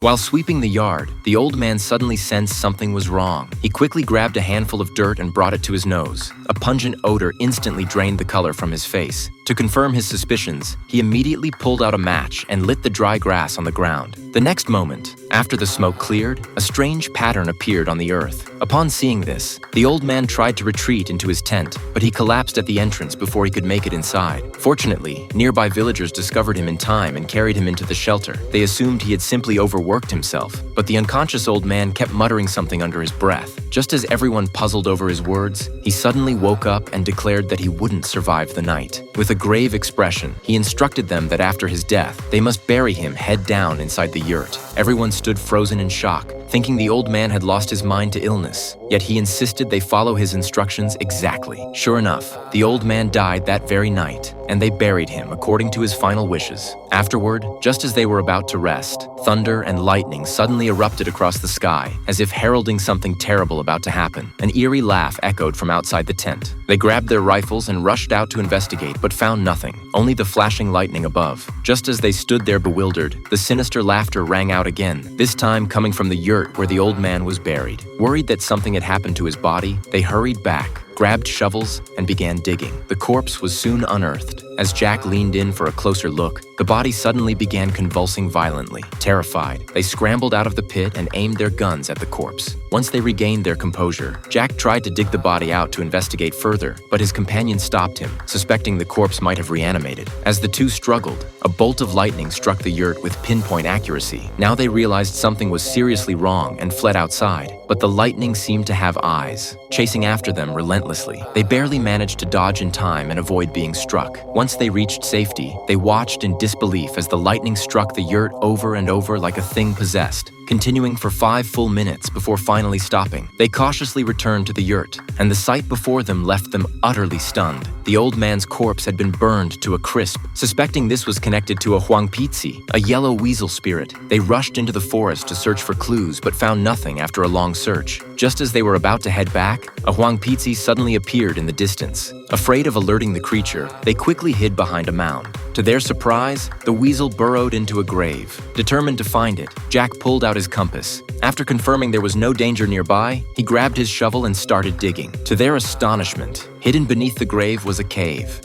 While sweeping the yard, the old man suddenly sensed something was wrong. He quickly grabbed a handful of dirt and brought it to his nose. A pungent odor instantly drained the color from his face. To confirm his suspicions, he immediately pulled out a match and lit the dry grass on the ground. The next moment, after the smoke cleared, a strange pattern appeared on the earth. Upon seeing this, the old man tried to retreat into his tent, but he collapsed at the entrance before he could make it inside. Fortunately, nearby villagers discovered him in time and carried him into the shelter. They assumed he had simply overworked himself, but the unconscious old man kept muttering something under his breath. Just as everyone puzzled over his words, he suddenly woke up and declared that he wouldn't survive the night. With a grave expression, he instructed them that after his death, they must bury him head down inside the yurt. Everyone stood frozen in shock, thinking the old man had lost his mind to illness. Yet he insisted they follow his instructions exactly. Sure enough, the old man died that very night, and they buried him according to his final wishes. Afterward, just as they were about to rest, thunder and lightning suddenly erupted across the sky, as if heralding something terrible about to happen. An eerie laugh echoed from outside the tent. They grabbed their rifles and rushed out to investigate, but found nothing, only the flashing lightning above. Just as they stood there bewildered, the sinister laughter rang out again, this time coming from the yurt where the old man was buried. Worried that something had happened to his body, they hurried back, grabbed shovels, and began digging. The corpse was soon unearthed. As Jack leaned in for a closer look, the body suddenly began convulsing violently. Terrified, they scrambled out of the pit and aimed their guns at the corpse. Once they regained their composure, Jack tried to dig the body out to investigate further, but his companion stopped him, suspecting the corpse might have reanimated. As the two struggled, a bolt of lightning struck the yurt with pinpoint accuracy. Now they realized something was seriously wrong and fled outside, but the lightning seemed to have eyes, chasing after them relentlessly. They barely managed to dodge in time and avoid being struck. Once they reached safety, they watched in disbelief as the lightning struck the yurt over and over like a thing possessed, continuing for 5 full minutes before finally stopping. They cautiously returned to the yurt, and the sight before them left them utterly stunned. The old man's corpse had been burned to a crisp. Suspecting this was connected to a Huangpizi, a yellow weasel spirit, they rushed into the forest to search for clues but found nothing after a long search. Just as they were about to head back, a Huangpizi suddenly appeared in the distance. Afraid of alerting the creature, they quickly hid behind a mound. To their surprise, the weasel burrowed into a grave. Determined to find it, Jack pulled out his compass. After confirming there was no danger nearby, he grabbed his shovel and started digging. To their astonishment, hidden beneath the grave was a cave.